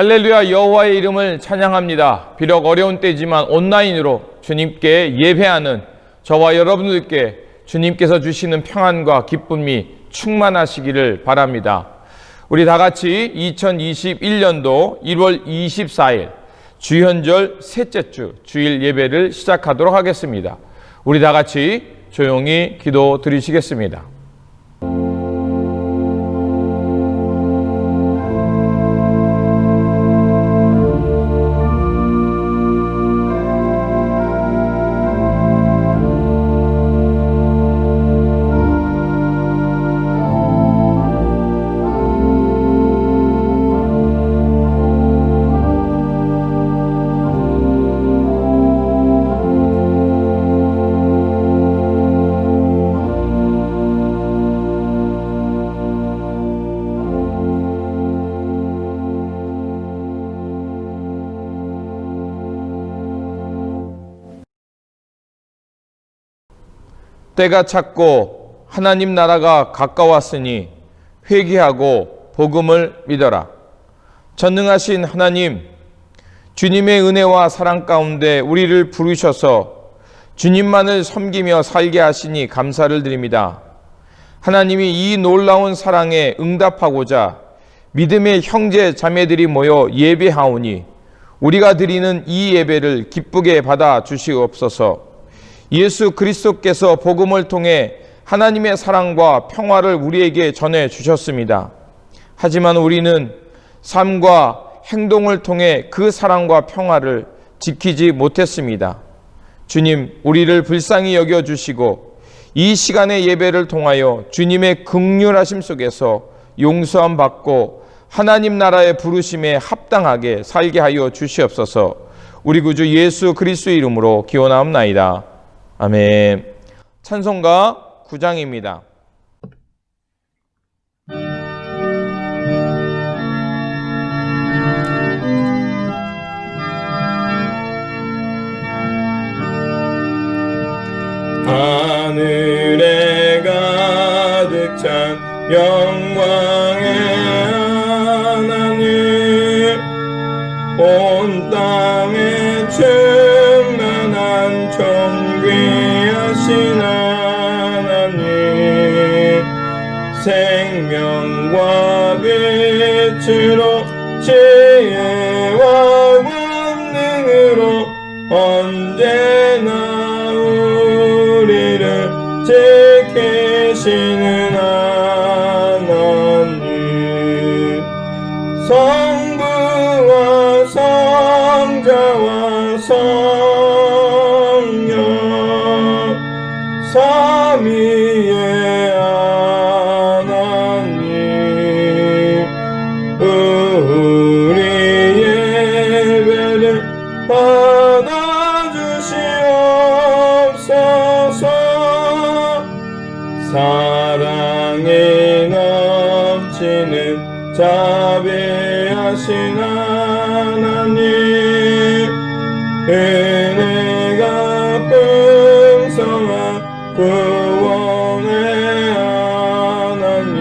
할렐루야, 여호와의 이름을 찬양합니다. 비록 어려운 때지만 온라인으로 주님께 예배하는 저와 여러분들께 주님께서 주시는 평안과 기쁨이 충만하시기를 바랍니다. 우리 다 같이 2021년도 1월 24일 주현절 셋째 주 주일 예배를 시작하도록 하겠습니다. 우리 다 같이 조용히 기도 드리시겠습니다. 때가 찼고 하나님 나라가 가까웠으니 회개하고 복음을 믿어라. 전능하신 하나님, 주님의 은혜와 사랑 가운데 우리를 부르셔서 주님만을 섬기며 살게 하시니 감사를 드립니다. 하나님이 이 놀라운 사랑에 응답하고자 믿음의 형제 자매들이 모여 예배하오니 우리가 드리는 이 예배를 기쁘게 받아 주시옵소서. 예수 그리스도께서 복음을 통해 하나님의 사랑과 평화를 우리에게 전해 주셨습니다. 하지만 우리는 삶과 행동을 통해 그 사랑과 평화를 지키지 못했습니다. 주님, 우리를 불쌍히 여겨주시고 이 시간의 예배를 통하여 주님의 긍휼하심 속에서 용서함 받고 하나님 나라의 부르심에 합당하게 살게 하여 주시옵소서. 우리 구주 예수 그리스도의 이름으로 기원하옵나이다. 아멘. 찬송가 9장입니다. 하늘에 가득 찬 영광의 하나님, 온 땅에 충만한 존귀하신 하나님, 생명과 빛으로 지혜와 권능으로 언제나 우리를 지키시는 하나님, 성부와 성자와 성령 삼위의 하나님, 우리 예배를 받아주시옵소서. 사랑이 넘치는 자비하신 하나님, 은혜가 풍성한 구원의 하나님,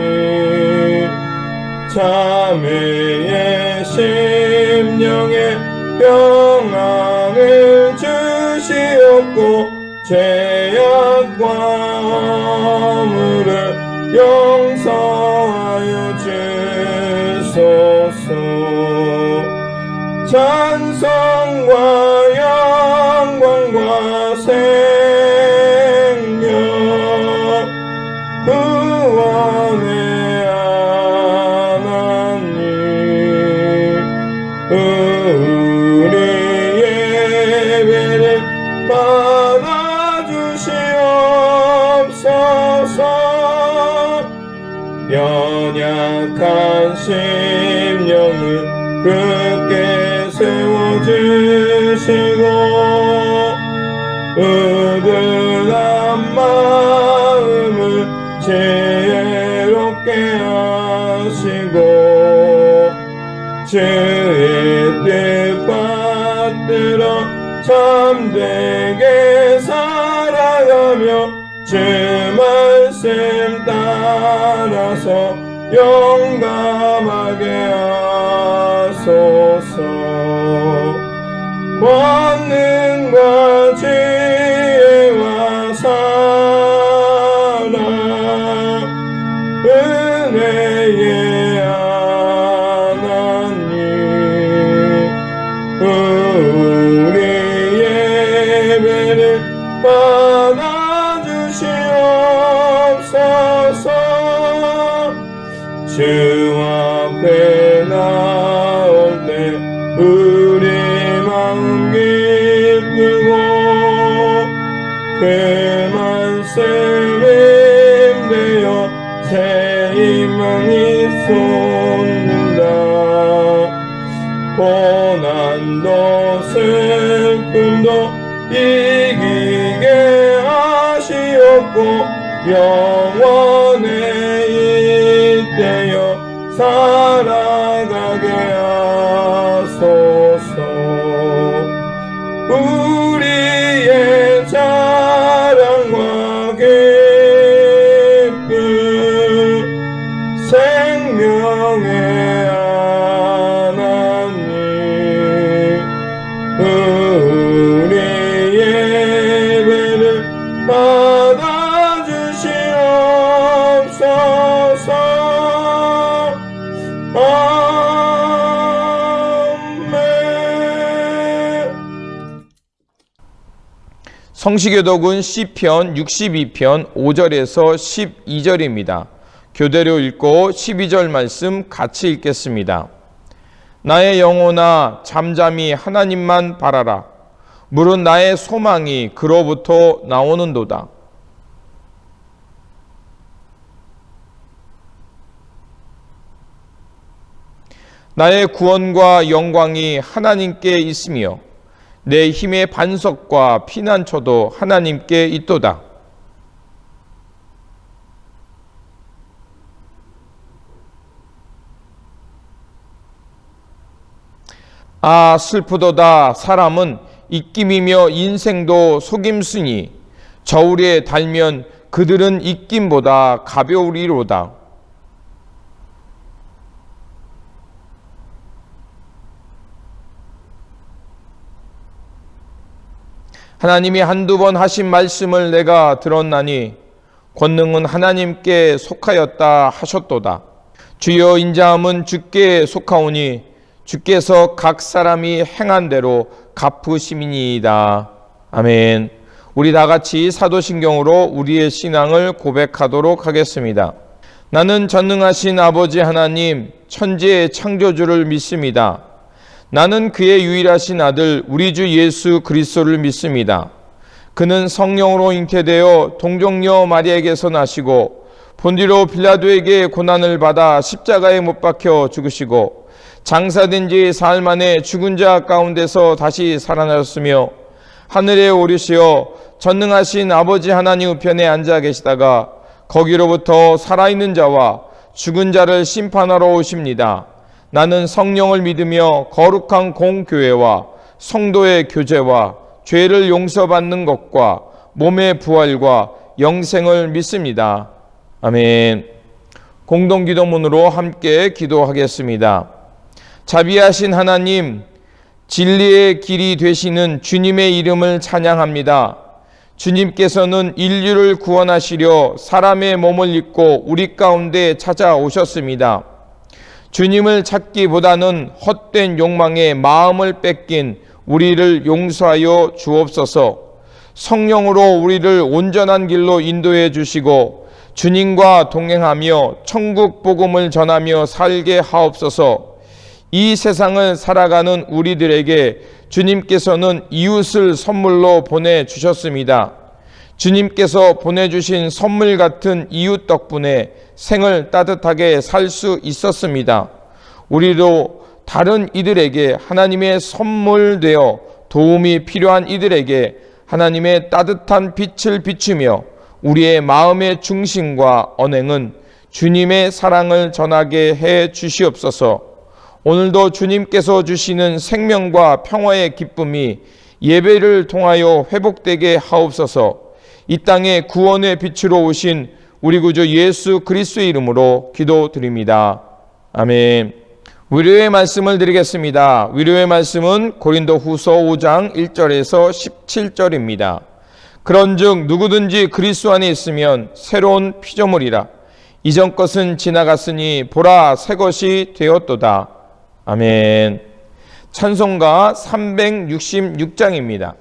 자매의 심령에 평안을 주시옵고 죄악과 허물을 용서하여 주소서. 찬송과 영광과 생명 구원의 하나님, 우리 예배를 받아주시옵소서. 연약한 심령을 굳게 세워주시고 으들한 마음을 지혜롭게 하시고 주의 뜻 받들어 참되게 살아가며 주 말씀 따라서 용감하게 하소서. 권능과 지혜와 사랑 은혜의 하나님 우리 예배를 받아주시옵소서. 주 앞에 나올 때 우리 마음 기쁘고 그 말씀에 힘되어 새 희망이 솟는다. 고난도 슬픔도 이기게 하시옵고 영원에 잇대어 살아가게 하소서. 우리의 자랑과 기쁨 생명의 하나님 우리 예배를 받아주시옵소서. 성시교독은 시편 62편 5절에서 12절입니다. 교대로 읽고 12절 말씀 같이 읽겠습니다. 나의 영혼아 잠잠히 하나님만 바라라. 물은 나의 소망이 그로부터 나오는도다. 나의 구원과 영광이 하나님께 있으며 내 힘의 반석과 피난처도 하나님께 있도다. 아 슬프도다. 사람은 입김이며 인생도 속임수니 저울에 달면 그들은 입김보다 가벼우리로다. 하나님이 한두 번 하신 말씀을 내가 들었나니 권능은 하나님께 속하였다 하셨도다. 주여 인자함은 주께 속하오니 주께서 각 사람이 행한 대로 갚으심이니이다. 아멘. 우리 다 같이 사도신경으로 우리의 신앙을 고백하도록 하겠습니다. 나는 전능하신 아버지 하나님 천지의 창조주를 믿습니다. 나는 그의 유일하신 아들 우리 주 예수 그리스도를 믿습니다. 그는 성령으로 잉태되어 동정녀 마리아에게서 나시고 본디로 빌라도에게 고난을 받아 십자가에 못 박혀 죽으시고 장사된 지 사흘 만에 죽은 자 가운데서 다시 살아나셨으며 하늘에 오르시어 전능하신 아버지 하나님 우편에 앉아 계시다가 거기로부터 살아있는 자와 죽은 자를 심판하러 오십니다. 나는 성령을 믿으며 거룩한 공교회와 성도의 교제와 죄를 용서받는 것과 몸의 부활과 영생을 믿습니다. 아멘. 공동기도문으로 함께 기도하겠습니다. 자비하신 하나님, 진리의 길이 되시는 주님의 이름을 찬양합니다. 주님께서는 인류를 구원하시려 사람의 몸을 입고 우리 가운데 찾아오셨습니다. 주님을 찾기보다는 헛된 욕망에 마음을 뺏긴 우리를 용서하여 주옵소서. 성령으로 우리를 온전한 길로 인도해 주시고 주님과 동행하며 천국 복음을 전하며 살게 하옵소서. 이 세상을 살아가는 우리들에게 주님께서는 이웃을 선물로 보내주셨습니다. 주님께서 보내주신 선물 같은 이웃 덕분에 생을 따뜻하게 살 수 있었습니다. 우리도 다른 이들에게 하나님의 선물 되어 도움이 필요한 이들에게 하나님의 따뜻한 빛을 비추며 우리의 마음의 중심과 언행은 주님의 사랑을 전하게 해 주시옵소서. 오늘도 주님께서 주시는 생명과 평화의 기쁨이 예배를 통하여 회복되게 하옵소서. 이 땅에 구원의 빛으로 오신 우리 구주 예수 그리스도의 이름으로 기도드립니다. 아멘. 위로의 말씀을 드리겠습니다. 위로의 말씀은 고린도후서 5장 1절에서 17절입니다. 그런즉 누구든지 그리스도 안에 있으면 새로운 피조물이라. 이전 것은 지나갔으니 보라 새 것이 되었도다. 아멘. 찬송가 366장입니다.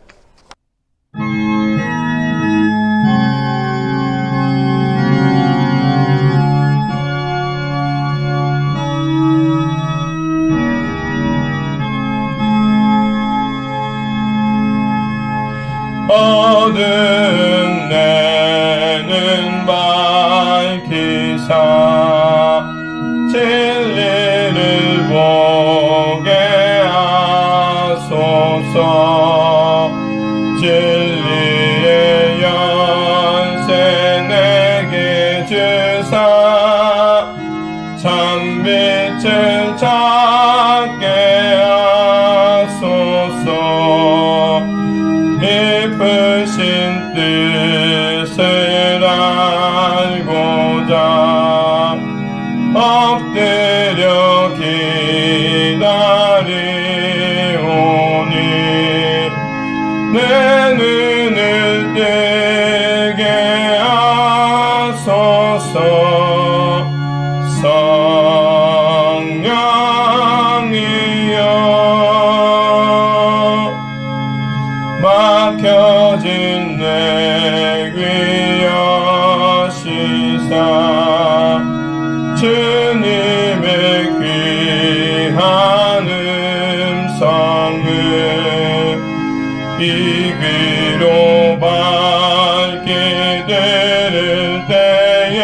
어두운 내는 밝히사 진리를 보게 하소서. 진리의 연세 내게 주사 참빛을 찾게 하소서. 깊으신 뜻을 알고자 엎드려 기다리오니 내 눈을 뜨게 하소서. 성령이여 막혀진 내 귀 여시사 주님의 귀한 음성을 이 귀로 밝게 들을 때에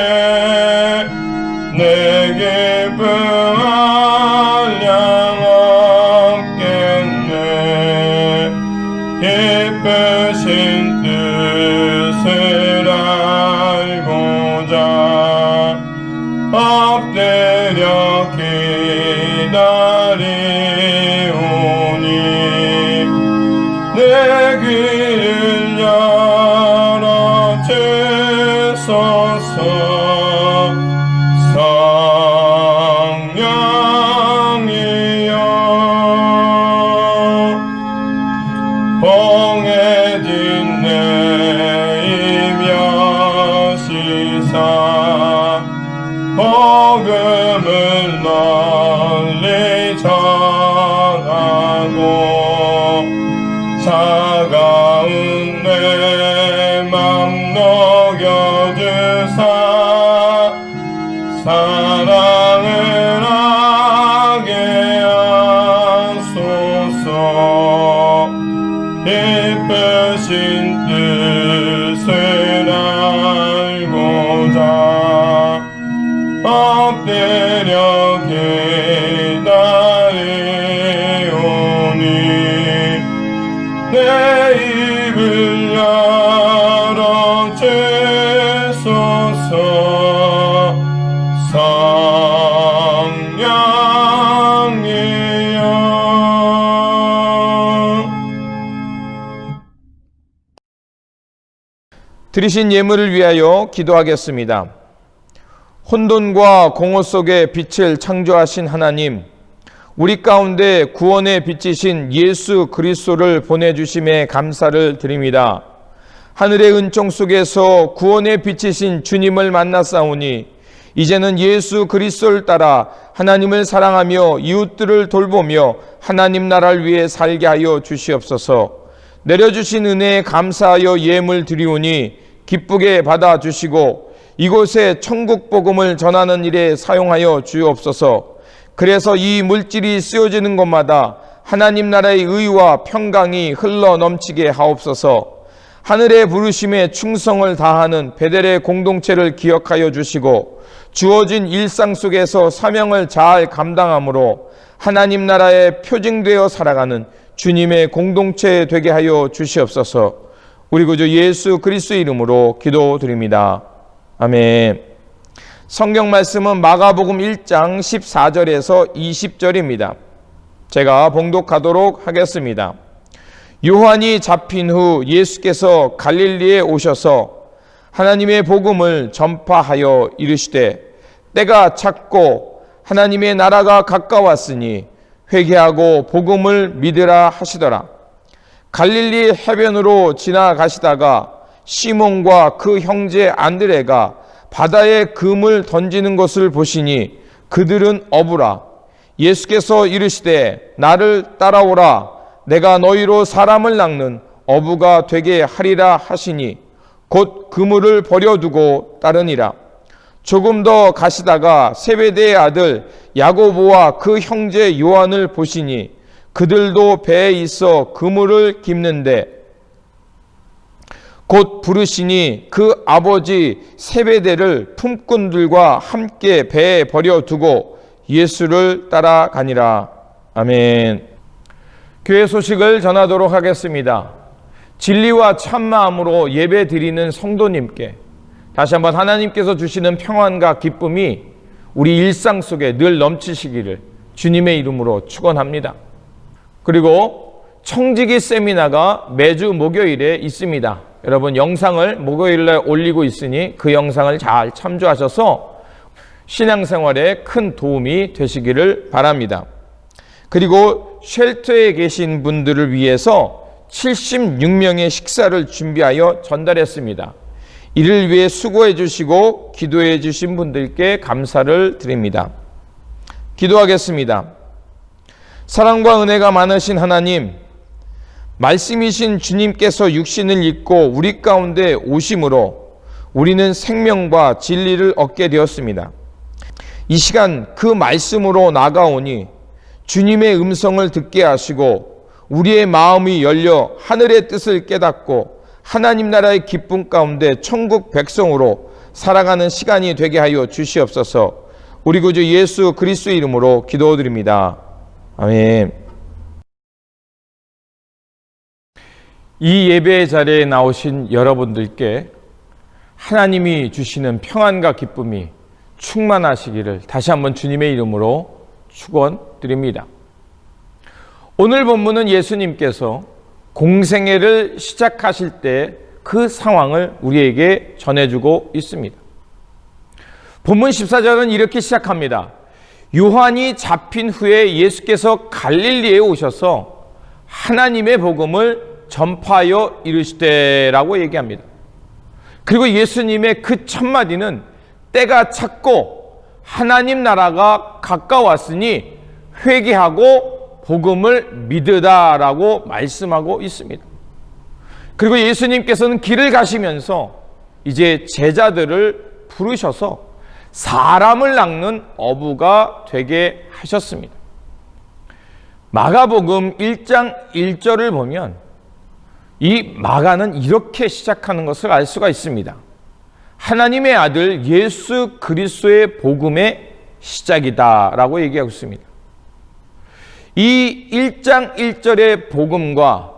내 기쁨 한량 없겠네. 깊으신 뜻을 알고자 엎드려 기다리오니 내 귀를 열어 주소서. 성령이여 봉해진 내 입 여시사 복음을 널리 전하고 차가운 내 맘 녹여주사 사랑을 하게 하소서. 깊으신 뜻을 알고자 엎드려 기다리오니 내 입을 열어 주소서. 성령이여 드리신 예물을 위하여 기도하겠습니다. 혼돈과 공허 속에 빛을 창조하신 하나님, 우리 가운데 구원의 빛이신 예수 그리스도를 보내주심에 감사를 드립니다. 하늘의 은총 속에서 구원의 빛이신 주님을 만났사오니 이제는 예수 그리스도를 따라 하나님을 사랑하며 이웃들을 돌보며 하나님 나라를 위해 살게 하여 주시옵소서. 내려주신 은혜에 감사하여 예물 드리오니 기쁘게 받아주시고 이곳에 천국 복음을 전하는 일에 사용하여 주옵소서. 그래서 이 물질이 쓰여지는 곳마다 하나님 나라의 의와 평강이 흘러 넘치게 하옵소서. 하늘의 부르심에 충성을 다하는 베델의 공동체를 기억하여 주시고 주어진 일상 속에서 사명을 잘 감당함으로 하나님 나라에 표징되어 살아가는 주님의 공동체 되게 하여 주시옵소서. 우리 구주 예수 그리스도의 이름으로 기도드립니다. 아멘. 성경 말씀은 마가복음 1장 14절에서 20절입니다. 제가 봉독하도록 하겠습니다. 요한이 잡힌 후 예수께서 갈릴리에 오셔서 하나님의 복음을 전파하여 이르시되 때가 찼고 하나님의 나라가 가까웠으니 회개하고 복음을 믿으라 하시더라. 갈릴리 해변으로 지나가시다가 시몬과 그 형제 안드레가 바다에 금을 던지는 것을 보시니 그들은 어부라. 예수께서 이르시되 나를 따라오라. 내가 너희로 사람을 낚는 어부가 되게 하리라 하시니 곧 그물을 버려두고 따르니라. 조금 더 가시다가 세베대의 아들 야고보와 그 형제 요한을 보시니 그들도 배에 있어 그물을 깁는데 곧 부르시니 그 아버지 세베대를 품꾼들과 함께 배에 버려두고 예수를 따라가니라. 아멘. 교회 소식을 전하도록 하겠습니다. 진리와 참마음으로 예배 드리는 성도님께 다시 한번 하나님께서 주시는 평안과 기쁨이 우리 일상 속에 늘 넘치시기를 주님의 이름으로 축원합니다. 그리고 청지기 세미나가 매주 목요일에 있습니다. 여러분 영상을 목요일에 올리고 있으니 그 영상을 잘 참조하셔서 신앙생활에 큰 도움이 되시기를 바랍니다. 그리고 쉘터에 계신 분들을 위해서 76명의 식사를 준비하여 전달했습니다. 이를 위해 수고해 주시고 기도해 주신 분들께 감사를 드립니다. 기도하겠습니다. 사랑과 은혜가 많으신 하나님, 말씀이신 주님께서 육신을 입고 우리 가운데 오심으로 우리는 생명과 진리를 얻게 되었습니다. 이 시간 그 말씀으로 나가오니 주님의 음성을 듣게 하시고 우리의 마음이 열려 하늘의 뜻을 깨닫고 하나님 나라의 기쁨 가운데 천국 백성으로 살아가는 시간이 되게 하여 주시옵소서. 우리 구주 예수 그리스도의 이름으로 기도드립니다. 아멘. 이 예배 자리에 나오신 여러분들께 하나님이 주시는 평안과 기쁨이 충만하시기를 다시 한번 주님의 이름으로 축원드립니다. 오늘 본문은 예수님께서 공생애를 시작하실 때 그 상황을 우리에게 전해주고 있습니다. 본문 14절은 이렇게 시작합니다. 요한이 잡힌 후에 예수께서 갈릴리에 오셔서 하나님의 복음을 전파하여 이르시되라고 얘기합니다. 그리고 예수님의 그 첫마디는 때가 찼고 하나님 나라가 가까웠으니 회개하고 복음을 믿으라라고 말씀하고 있습니다. 그리고 예수님께서는 길을 가시면서 이제 제자들을 부르셔서 사람을 낚는 어부가 되게 하셨습니다. 마가복음 1장 1절을 보면 이 마가는 이렇게 시작하는 것을 알 수가 있습니다. 하나님의 아들 예수 그리스도의 복음의 시작이다라고 얘기하고 있습니다. 이 1장 1절의 복음과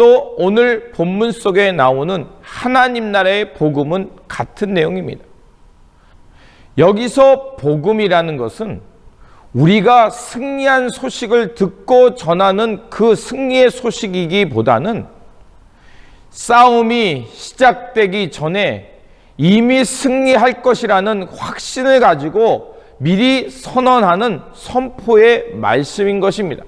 또 오늘 본문 속에 나오는 하나님 나라의 복음은 같은 내용입니다. 여기서 복음이라는 것은 우리가 승리한 소식을 듣고 전하는 그 승리의 소식이기보다는 싸움이 시작되기 전에 이미 승리할 것이라는 확신을 가지고 미리 선언하는 선포의 말씀인 것입니다.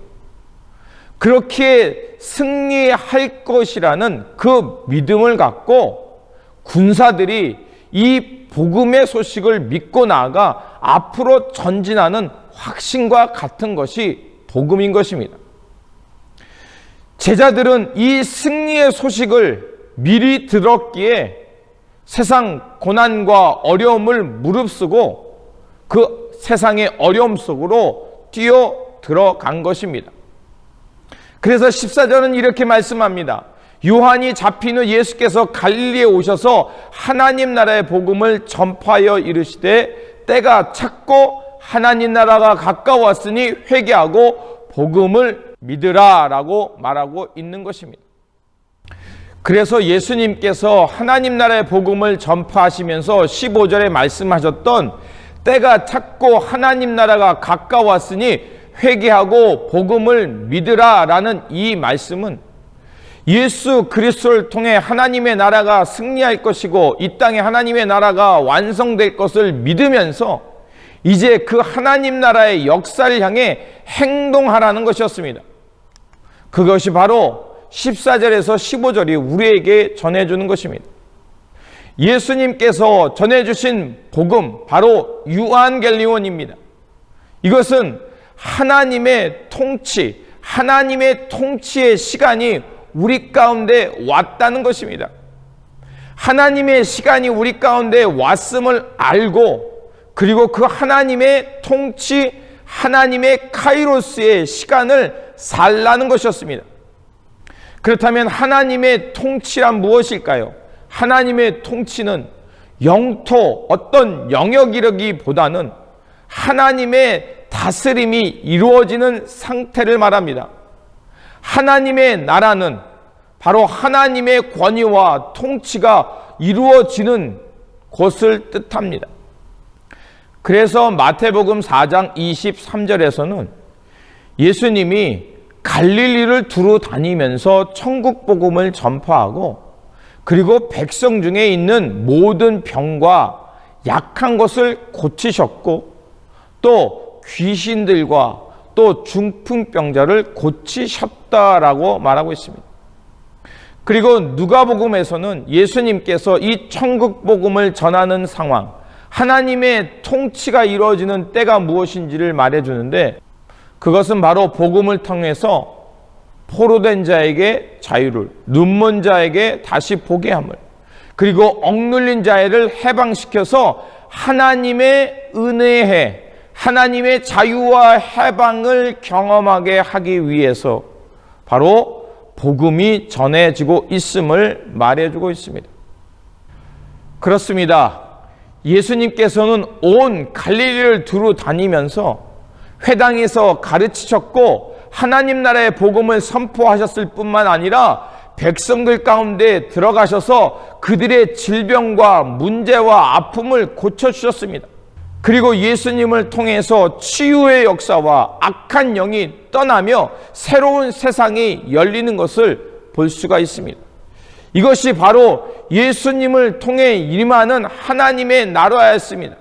그렇게 승리할 것이라는 그 믿음을 갖고 군사들이 이 복음의 소식을 믿고 나아가 앞으로 전진하는 확신과 같은 것이 복음인 것입니다. 제자들은 이 승리의 소식을 미리 들었기에 세상 고난과 어려움을 무릅쓰고 그 세상의 어려움 속으로 뛰어 들어간 것입니다. 그래서 14절은 이렇게 말씀합니다. 요한이 잡힌 후 예수께서 갈릴리에 오셔서 하나님 나라의 복음을 전파하여 이르시되 때가 찼고 하나님 나라가 가까웠으니 회개하고 복음을 믿으라 라고 말하고 있는 것입니다. 그래서 예수님께서 하나님 나라의 복음을 전파하시면서 15절에 말씀하셨던 때가 찼고 하나님 나라가 가까웠으니 회개하고 복음을 믿으라 라는 이 말씀은 예수 그리스도를 통해 하나님의 나라가 승리할 것이고 이 땅에 하나님의 나라가 완성될 것을 믿으면서 이제 그 하나님 나라의 역사를 향해 행동하라는 것이었습니다. 그것이 바로 14절에서 15절이 우리에게 전해주는 것입니다. 예수님께서 전해주신 복음, 바로 유한겔리온입니다. 이것은 하나님의 통치, 하나님의 통치의 시간이 우리 가운데 왔다는 것입니다. 하나님의 시간이 우리 가운데 왔음을 알고, 그리고 그 하나님의 통치, 하나님의 카이로스의 시간을 살라는 것이었습니다. 그렇다면 하나님의 통치란 무엇일까요? 하나님의 통치는 영토, 어떤 영역이라기보다는 하나님의 다스림이 이루어지는 상태를 말합니다. 하나님의 나라는 바로 하나님의 권위와 통치가 이루어지는 곳을 뜻합니다. 그래서 마태복음 4장 23절에서는 예수님이 갈릴리를 두루 다니면서 천국 복음을 전파하고, 그리고 백성 중에 있는 모든 병과 약한 것을 고치셨고, 또 귀신들과 또 중풍병자를 고치셨다라고 말하고 있습니다. 그리고 누가복음에서는 예수님께서 이 천국 복음을 전하는 상황, 하나님의 통치가 이루어지는 때가 무엇인지를 말해주는데, 그것은 바로 복음을 통해서 포로된 자에게 자유를, 눈먼 자에게 다시 보게 함을, 그리고 억눌린 자를 해방시켜서 하나님의 은혜에, 하나님의 자유와 해방을 경험하게 하기 위해서 바로 복음이 전해지고 있음을 말해주고 있습니다. 그렇습니다. 예수님께서는 온 갈릴리를 두루 다니면서 회당에서 가르치셨고, 하나님 나라의 복음을 선포하셨을 뿐만 아니라 백성들 가운데 들어가셔서 그들의 질병과 문제와 아픔을 고쳐주셨습니다. 그리고 예수님을 통해서 치유의 역사와 악한 영이 떠나며 새로운 세상이 열리는 것을 볼 수가 있습니다. 이것이 바로 예수님을 통해 임하는 하나님의 나라였습니다.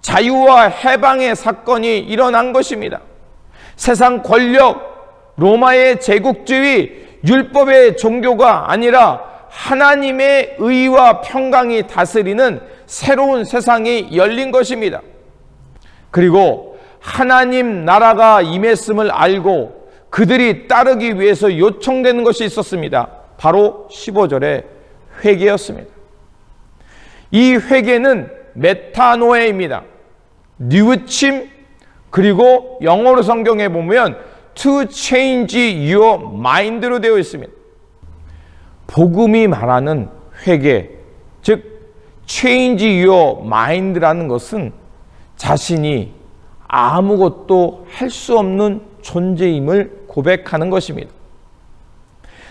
자유와 해방의 사건이 일어난 것입니다. 세상 권력, 로마의 제국주의, 율법의 종교가 아니라 하나님의 의와 평강이 다스리는 새로운 세상이 열린 것입니다. 그리고 하나님 나라가 임했음을 알고 그들이 따르기 위해서 요청되는 것이 있었습니다. 바로 15절의 회개였습니다. 이 회개는 메타노에입니다. 뉘우침, 그리고 영어로 성경에 보면 to change your mind로 되어 있습니다. 복음이 말하는 회개, 즉 change your mind라는 것은 자신이 아무것도 할 수 없는 존재임을 고백하는 것입니다.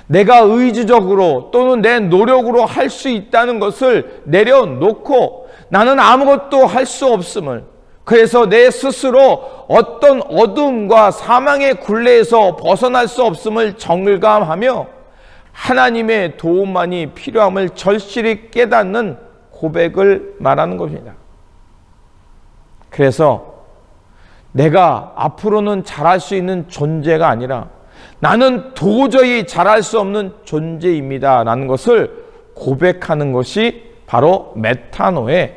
내가 의지적으로 또는 내 노력으로 할 수 있다는 것을 내려놓고 나는 아무것도 할 수 없음을, 그래서 내 스스로 어떤 어둠과 사망의 굴레에서 벗어날 수 없음을 정감하며 하나님의 도움만이 필요함을 절실히 깨닫는 고백을 말하는 것입니다. 그래서 내가 앞으로는 잘할 수 있는 존재가 아니라 나는 도저히 잘할 수 없는 존재입니다 라는 것을 고백하는 것이 바로 메타노의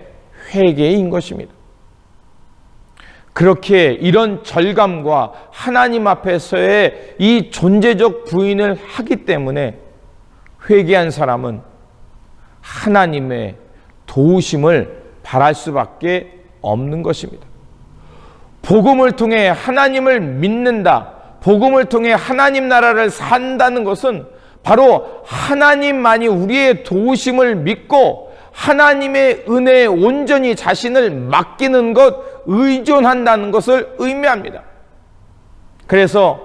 회개인 것입니다. 그렇게 이런 절감과 하나님 앞에서의 이 존재적 부인을 하기 때문에 회개한 사람은 하나님의 도우심을 바랄 수밖에 없는 것입니다. 복음을 통해 하나님을 믿는다, 복음을 통해 하나님 나라를 산다는 것은 바로 하나님만이 우리의 도우심을 믿고 하나님의 은혜에 온전히 자신을 맡기는 것, 의존한다는 것을 의미합니다. 그래서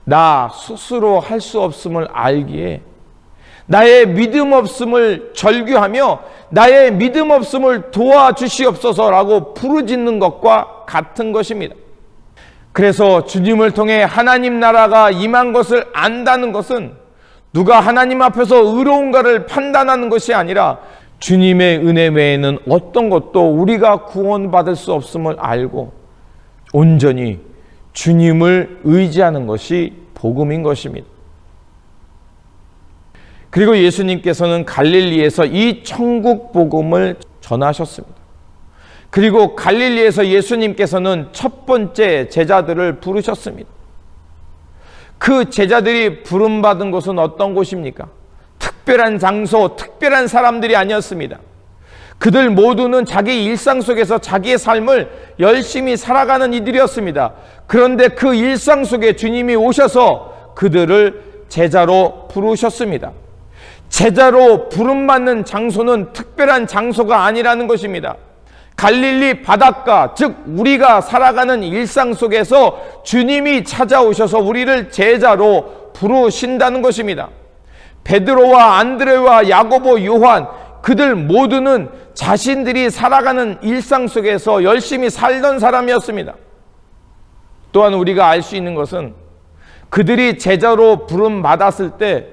나 스스로 할 수 없음을 알기에 나의 믿음 없음을 절규하며 나의 믿음 없음을 도와주시옵소서라고 부르짖는 것과 같은 것입니다. 그래서 주님을 통해 하나님 나라가 임한 것을 안다는 것은 누가 하나님 앞에서 의로운가를 판단하는 것이 아니라 주님의 은혜 외에는 어떤 것도 우리가 구원받을 수 없음을 알고 온전히 주님을 의지하는 것이 복음인 것입니다. 그리고 예수님께서는 갈릴리에서 이 천국 복음을 전하셨습니다. 그리고 갈릴리에서 예수님께서는 첫 번째 제자들을 부르셨습니다. 그 제자들이 부름받은 곳은 어떤 곳입니까? 특별한 장소, 특별한 사람들이 아니었습니다. 그들 모두는 자기 일상 속에서 자기의 삶을 열심히 살아가는 이들이었습니다. 그런데 그 일상 속에 주님이 오셔서 그들을 제자로 부르셨습니다. 제자로 부름받는 장소는 특별한 장소가 아니라는 것입니다. 갈릴리 바닷가, 즉 우리가 살아가는 일상 속에서 주님이 찾아오셔서 우리를 제자로 부르신다는 것입니다. 베드로와 안드레와 야고보, 요한, 그들 모두는 자신들이 살아가는 일상 속에서 열심히 살던 사람이었습니다. 또한 우리가 알 수 있는 것은 그들이 제자로 부름받았을 때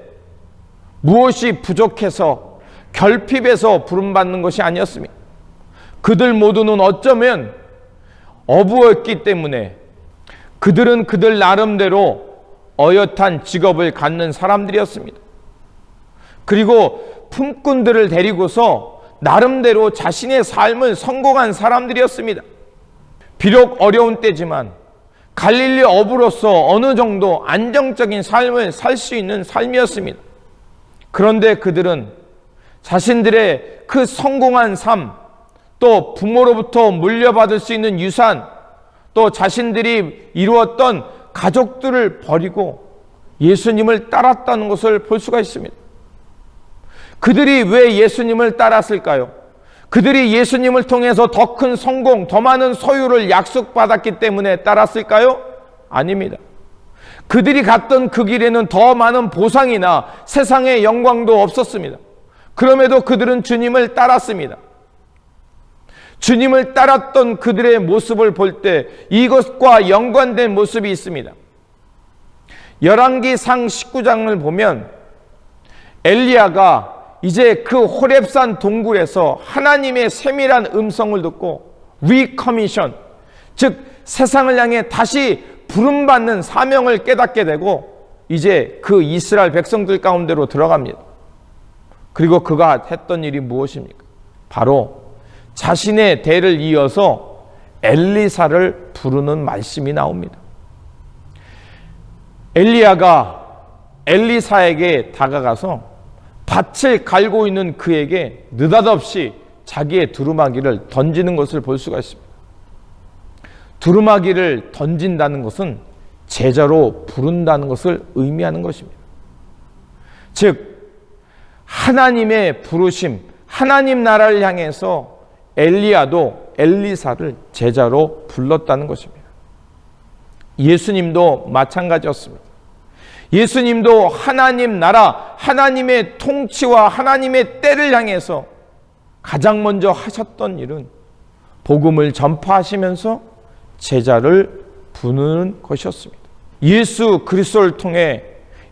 무엇이 부족해서 결핍해서 부름받는 것이 아니었습니다. 그들 모두는 어쩌면 어부였기 때문에 그들은 그들 나름대로 어엿한 직업을 갖는 사람들이었습니다. 그리고 품꾼들을 데리고서 나름대로 자신의 삶을 성공한 사람들이었습니다. 비록 어려운 때지만 갈릴리 어부로서 어느 정도 안정적인 삶을 살 수 있는 삶이었습니다. 그런데 그들은 자신들의 그 성공한 삶, 또 부모로부터 물려받을 수 있는 유산, 또 자신들이 이루었던 가족들을 버리고 예수님을 따랐다는 것을 볼 수가 있습니다. 그들이 왜 예수님을 따랐을까요? 그들이 예수님을 통해서 더 큰 성공, 더 많은 소유를 약속받았기 때문에 따랐을까요? 아닙니다. 그들이 갔던 그 길에는 더 많은 보상이나 세상의 영광도 없었습니다. 그럼에도 그들은 주님을 따랐습니다. 주님을 따랐던 그들의 모습을 볼 때 이것과 연관된 모습이 있습니다. 열왕기상 19장을 보면 엘리야가 이제 그 호렙산 동굴에서 하나님의 세밀한 음성을 듣고 리커미션, 즉 세상을 향해 다시 부름받는 사명을 깨닫게 되고 이제 그 이스라엘 백성들 가운데로 들어갑니다. 그리고 그가 했던 일이 무엇입니까? 바로 자신의 대를 이어서 엘리사를 부르는 말씀이 나옵니다. 엘리야가 엘리사에게 다가가서 밭을 갈고 있는 그에게 느닷없이 자기의 두루마기를 던지는 것을 볼 수가 있습니다. 두루마기를 던진다는 것은 제자로 부른다는 것을 의미하는 것입니다. 즉 하나님의 부르심, 하나님 나라를 향해서 엘리야도 엘리사를 제자로 불렀다는 것입니다. 예수님도 마찬가지였습니다. 예수님도 하나님 나라, 하나님의 통치와 하나님의 때를 향해서 가장 먼저 하셨던 일은 복음을 전파하시면서 제자를 부르는 것이었습니다. 예수 그리스도를 통해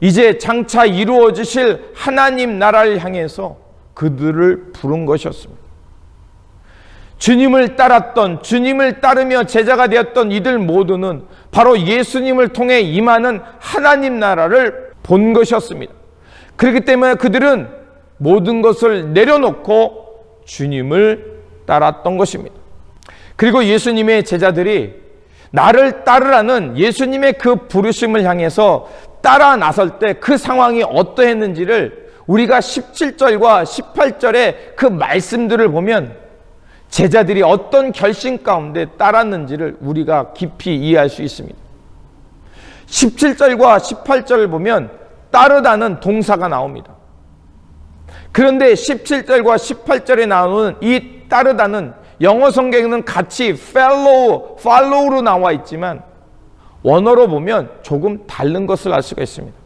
이제 장차 이루어지실 하나님 나라를 향해서 그들을 부른 것이었습니다. 주님을 따랐던, 주님을 따르며 제자가 되었던 이들 모두는 바로 예수님을 통해 임하는 하나님 나라를 본 것이었습니다. 그렇기 때문에 그들은 모든 것을 내려놓고 주님을 따랐던 것입니다. 그리고 예수님의 제자들이 나를 따르라는 예수님의 그 부르심을 향해서 따라 나설 때 그 상황이 어떠했는지를 우리가 17절과 18절의 그 말씀들을 보면 제자들이 어떤 결심 가운데 따랐는지를 우리가 깊이 이해할 수 있습니다. 17절과 18절을 보면 따르다는 동사가 나옵니다. 그런데 17절과 18절에 나오는 이 따르다는 영어 성경에는 같이 follow로 나와 있지만 원어로 보면 조금 다른 것을 알 수가 있습니다.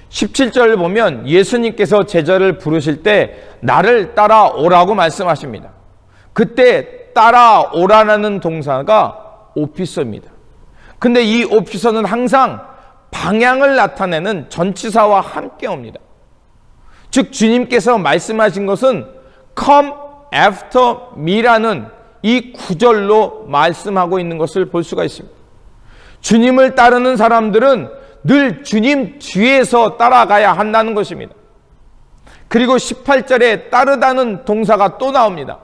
17절을 보면 예수님께서 제자를 부르실 때 나를 따라오라고 말씀하십니다. 그때 따라오라는 동사가 오피서입니다. 근데 이 오피서는 항상 방향을 나타내는 전치사와 함께 옵니다. 즉 주님께서 말씀하신 것은 come after me라는 이 구절로 말씀하고 있는 것을 볼 수가 있습니다. 주님을 따르는 사람들은 늘 주님 뒤에서 따라가야 한다는 것입니다. 그리고 18절에 따르다는 동사가 또 나옵니다.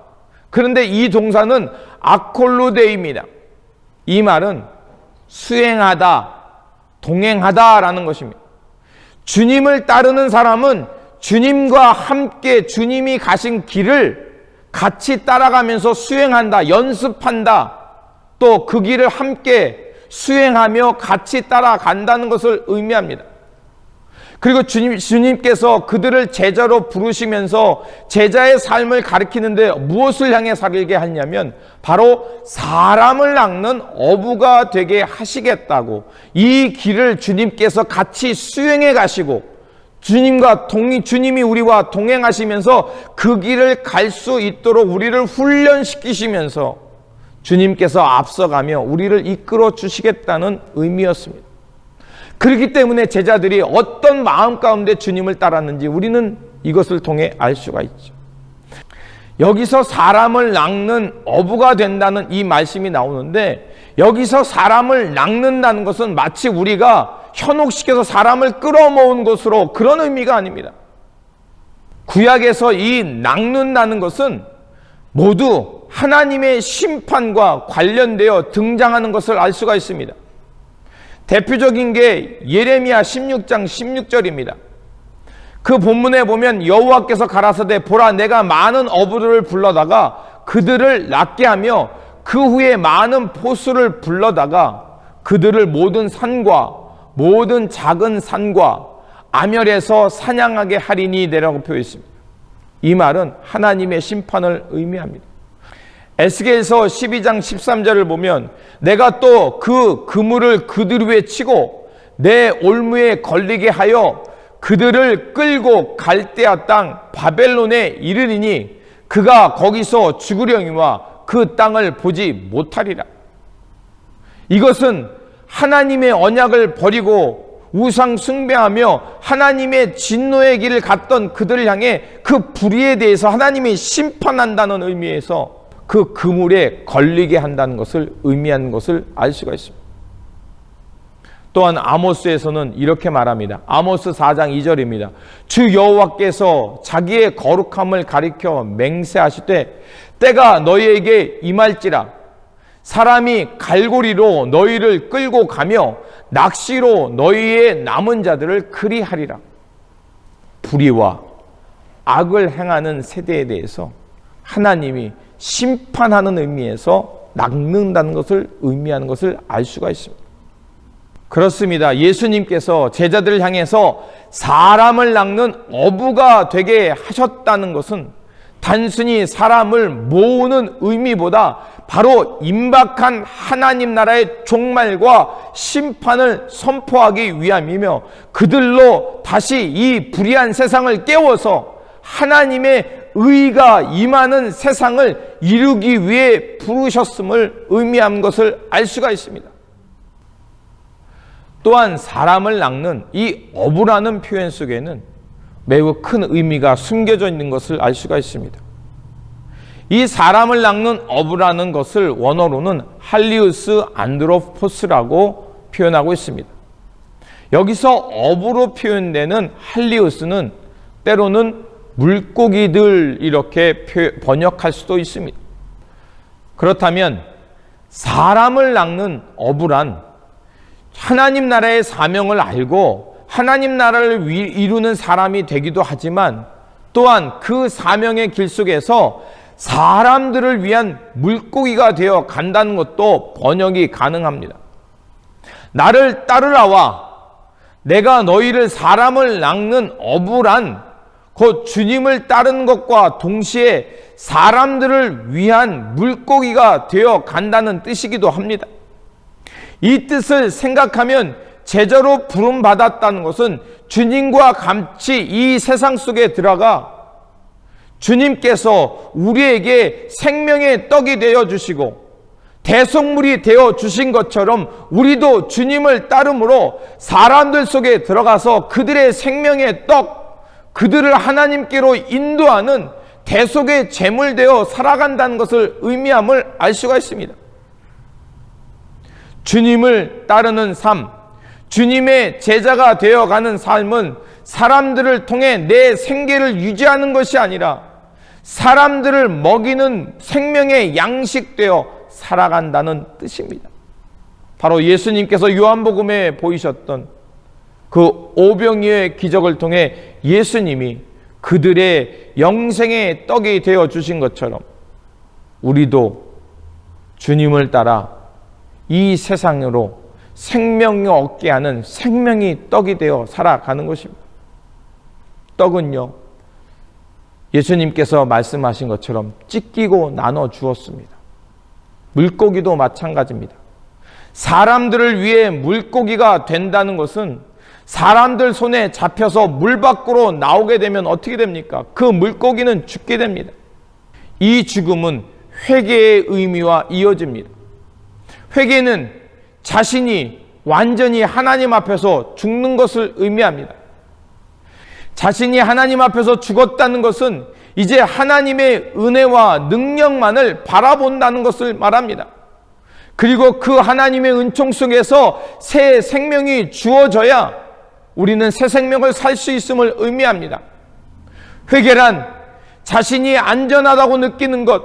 그런데 이 동사는 아콜로데입니다. 이 말은 수행하다, 동행하다라는 것입니다. 주님을 따르는 사람은 주님과 함께 주님이 가신 길을 같이 따라가면서 수행한다, 연습한다, 또 그 길을 함께 수행하며 같이 따라간다는 것을 의미합니다. 그리고 주님께서 그들을 제자로 부르시면서 제자의 삶을 가리키는데 무엇을 향해 살게 하냐면 바로 사람을 낚는 어부가 되게 하시겠다고, 이 길을 주님께서 같이 수행해 가시고 주님이 우리와 동행하시면서 그 길을 갈 수 있도록 우리를 훈련시키시면서 주님께서 앞서가며 우리를 이끌어 주시겠다는 의미였습니다. 그렇기 때문에 제자들이 어떤 마음 가운데 주님을 따랐는지 우리는 이것을 통해 알 수가 있죠. 여기서 사람을 낚는 어부가 된다는 이 말씀이 나오는데, 여기서 사람을 낚는다는 것은 마치 우리가 현혹시켜서 사람을 끌어모은 것으로 그런 의미가 아닙니다. 구약에서 이 낚는다는 것은 모두 하나님의 심판과 관련되어 등장하는 것을 알 수가 있습니다. 대표적인 게 예레미야 16장 16절입니다. 그 본문에 보면 여호와께서 가라사대 보라 내가 많은 어부들을 불러다가 그들을 낚게 하며 그 후에 많은 포수를 불러다가 그들을 모든 산과 모든 작은 산과 아멸에서 사냥하게 하리니 라고 표했습니다. 이 말은 하나님의 심판을 의미합니다. 에스겔서 12장 13절을 보면 내가 또 그 그물을 그들 위에 치고 내 올무에 걸리게 하여 그들을 끌고 갈대아 땅 바벨론에 이르리니 그가 거기서 죽으려니와 그 땅을 보지 못하리라. 이것은 하나님의 언약을 버리고 우상 숭배하며 하나님의 진노의 길을 갔던 그들을 향해 그 불의에 대해서 하나님이 심판한다는 의미에서 그 그물에 걸리게 한다는 것을 의미하는 것을 알 수가 있습니다. 또한 아모스에서는 이렇게 말합니다. 아모스 4장 2절입니다. 주 여호와께서 자기의 거룩함을 가리켜 맹세하시되 때가 너희에게 임할지라 사람이 갈고리로 너희를 끌고 가며 낚시로 너희의 남은 자들을 그리하리라. 불의와 악을 행하는 세대에 대해서 하나님이 심판하는 의미에서 낚는다는 것을 의미하는 것을 알 수가 있습니다. 그렇습니다. 예수님께서 제자들을 향해서 사람을 낚는 어부가 되게 하셨다는 것은 단순히 사람을 모으는 의미보다 바로 임박한 하나님 나라의 종말과 심판을 선포하기 위함이며 그들로 다시 이 불의한 세상을 깨워서 하나님의 의가 임하는 세상을 이루기 위해 부르셨음을 의미한 것을 알 수가 있습니다. 또한 사람을 낚는 이 어부라는 표현 속에는 매우 큰 의미가 숨겨져 있는 것을 알 수가 있습니다. 이 사람을 낚는 어부라는 것을 원어로는 할리우스 안드로포스라고 표현하고 있습니다. 여기서 어부로 표현되는 할리우스는 때로는 물고기들 이렇게 번역할 수도 있습니다. 그렇다면 사람을 낚는 어부란 하나님 나라의 사명을 알고 하나님 나라를 이루는 사람이 되기도 하지만 또한 그 사명의 길 속에서 사람들을 위한 물고기가 되어 간다는 것도 번역이 가능합니다. 나를 따르라와 내가 너희를 사람을 낚는 어부란 곧 주님을 따르는 것과 동시에 사람들을 위한 물고기가 되어 간다는 뜻이기도 합니다. 이 뜻을 생각하면 제자로 부름받았다는 것은 주님과 같이 이 세상 속에 들어가 주님께서 우리에게 생명의 떡이 되어 주시고 대속물이 되어 주신 것처럼 우리도 주님을 따름으로 사람들 속에 들어가서 그들의 생명의 떡, 그들을 하나님께로 인도하는 대속의 제물되어 살아간다는 것을 의미함을 알 수가 있습니다. 주님을 따르는 삶, 주님의 제자가 되어가는 삶은 사람들을 통해 내 생계를 유지하는 것이 아니라 사람들을 먹이는 생명의 양식되어 살아간다는 뜻입니다. 바로 예수님께서 요한복음에 보이셨던 그 오병이어의 기적을 통해 예수님이 그들의 영생의 떡이 되어 주신 것처럼 우리도 주님을 따라 이 세상으로 생명을 얻게 하는 생명이 떡이 되어 살아가는 것입니다. 떡은요, 예수님께서 말씀하신 것처럼 찢기고 나눠 주었습니다. 물고기도 마찬가지입니다. 사람들을 위해 물고기가 된다는 것은 사람들 손에 잡혀서 물 밖으로 나오게 되면 어떻게 됩니까? 그 물고기는 죽게 됩니다. 이 죽음은 회개의 의미와 이어집니다. 회개는 자신이 완전히 하나님 앞에서 죽는 것을 의미합니다. 자신이 하나님 앞에서 죽었다는 것은 이제 하나님의 은혜와 능력만을 바라본다는 것을 말합니다. 그리고 그 하나님의 은총 속에서 새 생명이 주어져야 우리는 새 생명을 살 수 있음을 의미합니다. 회개란 자신이 안전하다고 느끼는 것,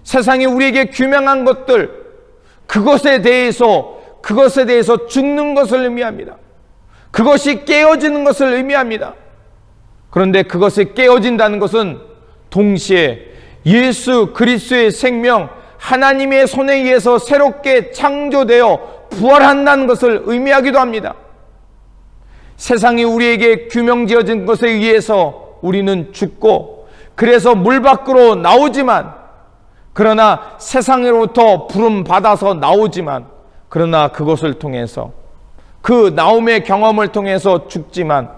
세상이 우리에게 규명한 것들, 그것에 대해서 죽는 것을 의미합니다. 그것이 깨어지는 것을 의미합니다. 그런데 그것이 깨어진다는 것은 동시에 예수 그리스도의 생명, 하나님의 손에 의해서 새롭게 창조되어 부활한다는 것을 의미하기도 합니다. 세상이 우리에게 규명지어진 것에 의해서 우리는 죽고, 그래서 물 밖으로 나오지만, 그러나 세상으로부터 부름받아서 나오지만, 그러나 그것을 통해서, 그 나옴의 경험을 통해서 죽지만,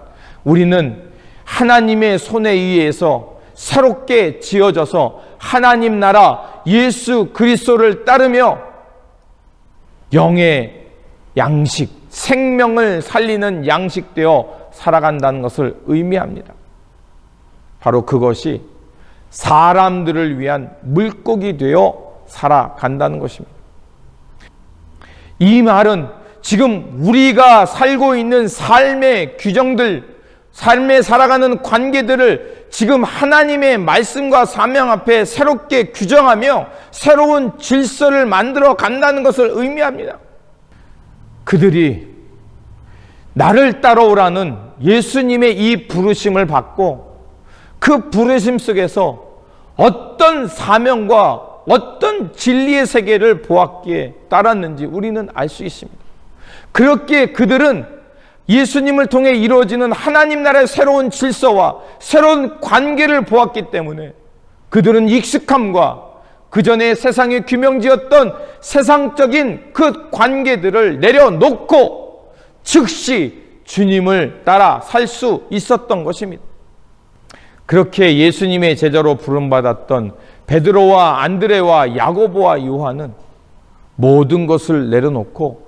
우리는 하나님의 손에 의해서 새롭게 지어져서 하나님 나라 예수 그리스도를 따르며 영의 양식, 생명을 살리는 양식되어 살아간다는 것을 의미합니다. 바로 그것이 사람들을 위한 물고기 되어 살아간다는 것입니다. 이 말은 지금 우리가 살고 있는 삶의 규정들, 삶에 살아가는 관계들을 지금 하나님의 말씀과 사명 앞에 새롭게 규정하며 새로운 질서를 만들어 간다는 것을 의미합니다. 그들이 나를 따라오라는 예수님의 이 부르심을 받고 그 부르심 속에서 어떤 사명과 어떤 진리의 세계를 보았기에 따랐는지 우리는 알 수 있습니다. 그렇기에 그들은 예수님을 통해 이루어지는 하나님 나라의 새로운 질서와 새로운 관계를 보았기 때문에 그들은 익숙함과 그전에 세상에 규명지었던 세상적인 그 관계들을 내려놓고 즉시 주님을 따라 살 수 있었던 것입니다. 그렇게 예수님의 제자로 부름받았던 베드로와 안드레와 야고보와 요한은 모든 것을 내려놓고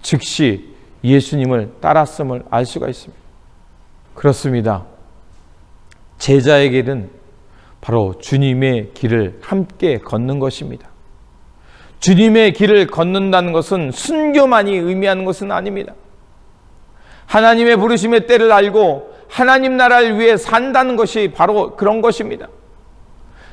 즉시 예수님을 따랐음을 알 수가 있습니다. 그렇습니다. 제자의 길은 바로 주님의 길을 함께 걷는 것입니다. 주님의 길을 걷는다는 것은 순교만이 의미하는 것은 아닙니다. 하나님의 부르심의 때를 알고 하나님 나라를 위해 산다는 것이 바로 그런 것입니다.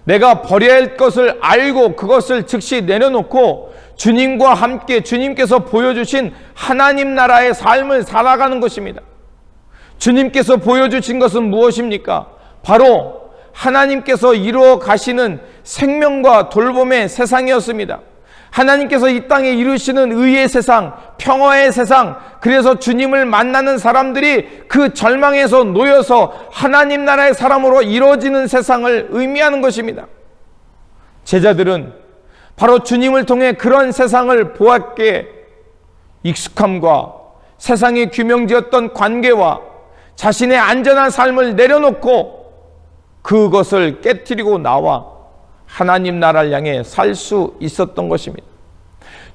내가 버려야 할 것을 알고 그것을 즉시 내려놓고 주님과 함께 주님께서 보여주신 하나님 나라의 삶을 살아가는 것입니다. 주님께서 보여주신 것은 무엇입니까? 바로 하나님께서 이루어 가시는 생명과 돌봄의 세상이었습니다. 하나님께서 이 땅에 이루시는 의의 세상, 평화의 세상, 그래서 주님을 만나는 사람들이 그 절망에서 놓여서 하나님 나라의 사람으로 이루어지는 세상을 의미하는 것입니다. 제자들은 바로 주님을 통해 그런 세상을 보았기에 익숙함과 세상이 규명지었던 관계와 자신의 안전한 삶을 내려놓고 그것을 깨트리고 나와 하나님 나라를 향해 살 수 있었던 것입니다.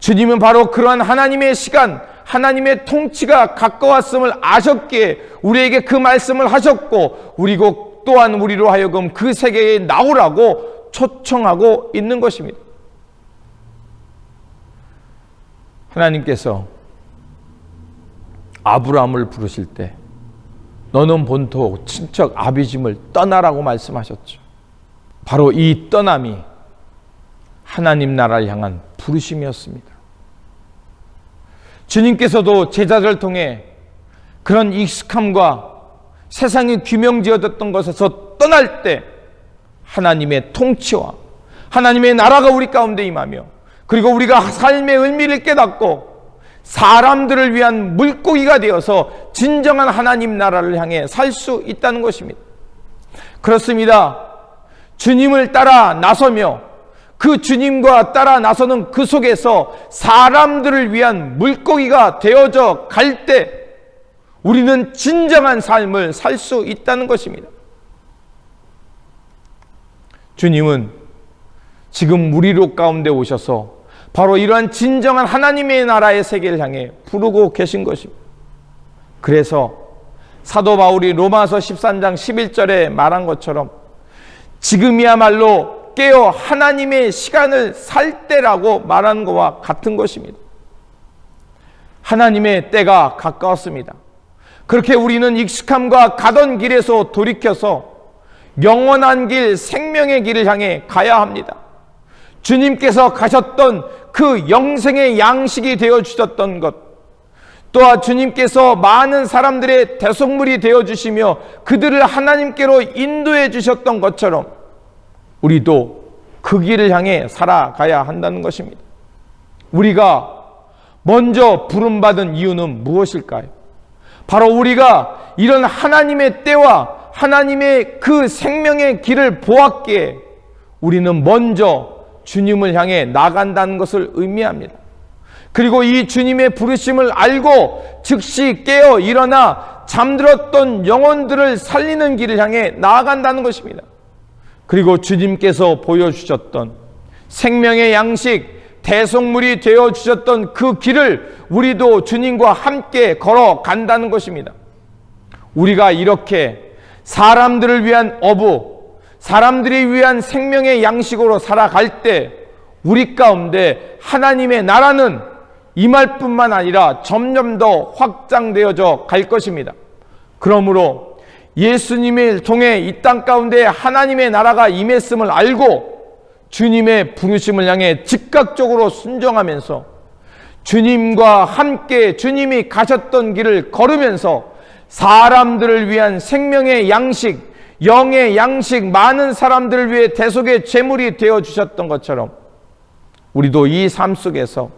주님은 바로 그러한 하나님의 시간, 하나님의 통치가 가까웠음을 아셨기에 우리에게 그 말씀을 하셨고, 그리고 또한 우리로 하여금 그 세계에 나오라고 초청하고 있는 것입니다. 하나님께서 아브라함을 부르실 때 너는 본토 친척 아비집을 떠나라고 말씀하셨죠. 바로 이 떠남이 하나님 나라를 향한 부르심이었습니다. 주님께서도 제자들을 통해 그런 익숙함과 세상이 규명지어졌던 것에서 떠날 때 하나님의 통치와 하나님의 나라가 우리 가운데 임하며, 그리고 우리가 삶의 의미를 깨닫고 사람들을 위한 물고기가 되어서 진정한 하나님 나라를 향해 살 수 있다는 것입니다. 그렇습니다. 주님을 따라 나서며 그 주님과 따라 나서는 그 속에서 사람들을 위한 물고기가 되어져 갈 때 우리는 진정한 삶을 살 수 있다는 것입니다. 주님은 지금 우리로 가운데 오셔서 바로 이러한 진정한 하나님의 나라의 세계를 향해 부르고 계신 것입니다. 그래서 사도 바울이 로마서 13장 11절에 말한 것처럼 지금이야말로 깨어 하나님의 시간을 살 때라고 말하는 것과 같은 것입니다. 하나님의 때가 가까웠습니다. 그렇게 우리는 익숙함과 가던 길에서 돌이켜서 영원한 길, 생명의 길을 향해 가야 합니다. 주님께서 가셨던 그 영생의 양식이 되어주셨던 것, 또한 주님께서 많은 사람들의 대속물이 되어주시며 그들을 하나님께로 인도해 주셨던 것처럼 우리도 그 길을 향해 살아가야 한다는 것입니다. 우리가 먼저 부름받은 이유는 무엇일까요? 바로 우리가 이런 하나님의 때와 하나님의 그 생명의 길을 보았기에 우리는 먼저 주님을 향해 나간다는 것을 의미합니다. 그리고 이 주님의 부르심을 알고 즉시 깨어 일어나 잠들었던 영혼들을 살리는 길을 향해 나아간다는 것입니다. 그리고 주님께서 보여주셨던 생명의 양식, 대속물이 되어주셨던 그 길을 우리도 주님과 함께 걸어간다는 것입니다. 우리가 이렇게 사람들을 위한 어부, 사람들이 위한 생명의 양식으로 살아갈 때 우리 가운데 하나님의 나라는 임할 뿐만 아니라 점점 더 확장되어져 갈 것입니다. 그러므로 예수님을 통해 이 땅 가운데 하나님의 나라가 임했음을 알고 주님의 부르심을 향해 즉각적으로 순종하면서 주님과 함께 주님이 가셨던 길을 걸으면서 사람들을 위한 생명의 양식, 영의 양식, 많은 사람들을 위해 대속의 제물이 되어주셨던 것처럼 우리도 이 삶 속에서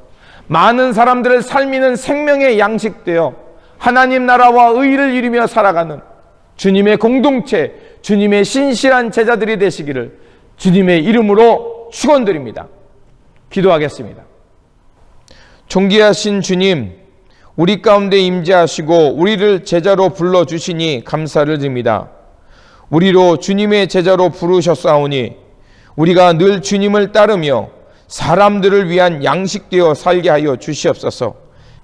많은 사람들을 살리는 생명의 양식 되어 하나님 나라와 의를 이루며 살아가는 주님의 공동체, 주님의 신실한 제자들이 되시기를 주님의 이름으로 축원드립니다. 기도하겠습니다. 존귀하신 주님, 우리 가운데 임재하시고 우리를 제자로 불러주시니 감사를 드립니다. 우리로 주님의 제자로 부르셨사오니 우리가 늘 주님을 따르며 사람들을 위한 양식되어 살게 하여 주시옵소서.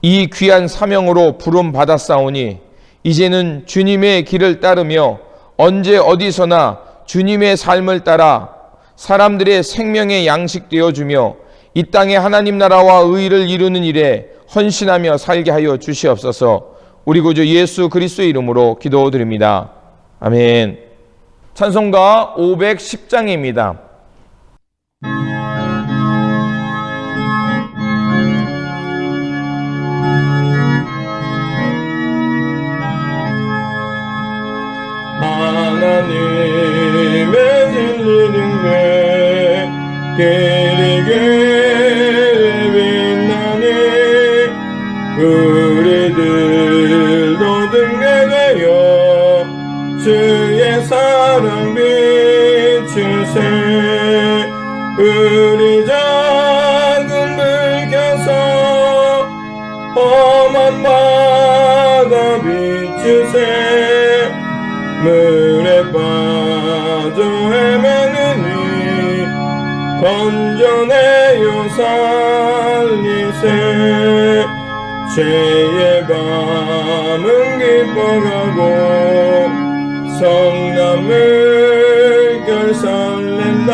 이 귀한 사명으로 부름 받았사오니 이제는 주님의 길을 따르며 언제 어디서나 주님의 삶을 따라 사람들의 생명의 양식되어 주며 이 땅에 하나님 나라와 의를 이루는 일에 헌신하며 살게 하여 주시옵소서. 우리 구주 예수 그리스도의 이름으로 기도드립니다. 아멘. 찬송가 510장입니다. 하나님의 진리는 내 길이 빛나니 우리들도 등대되어 주의 사랑 비추세. 우리 작은 불 켜서 험한 바다 비추세. 물에 빠져 헤매느니 건져내요 살리세. 죄의 밤은 기뻐가고 성남을 결설낸다.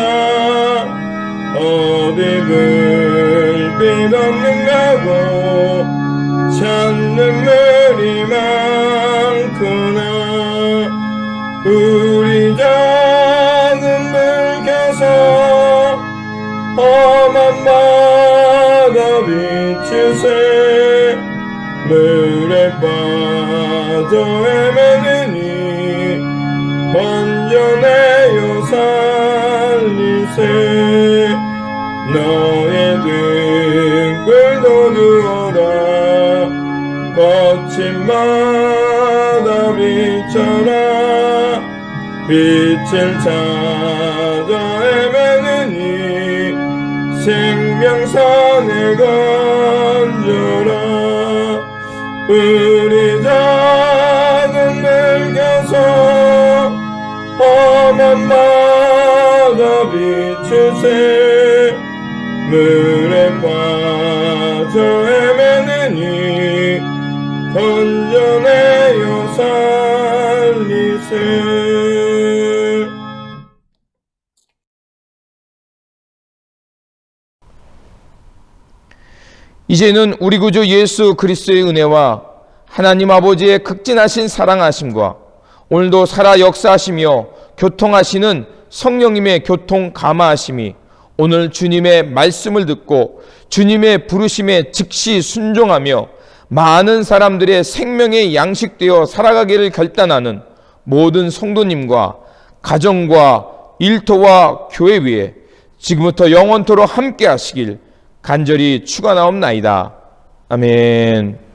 어디 불빛 없는가고 찬눈물이 많구나. 우리 작은 불 켜서 험한 바다 비추세. 물에 빠져 헤매느니 건져내요 살리세. 너의 등불도 두어라. 거친 바다 비춰라. 빛을 찾아 헤매느니 생명선을 건져라. 우리 작은 물 켜서 험한 바다 비추세. 물에 빠져 헤매느니 건져내요 살리세. 이제는 우리 구주 예수 그리스도의 은혜와 하나님 아버지의 극진하신 사랑하심과 오늘도 살아 역사하시며 교통하시는 성령님의 교통 감화하심이 오늘 주님의 말씀을 듣고 주님의 부르심에 즉시 순종하며 많은 사람들의 생명에 양식되어 살아가기를 결단하는 모든 성도님과 가정과 일터와 교회 위에 지금부터 영원토록 함께 하시길 간절히 축원하옵나이다. 아멘.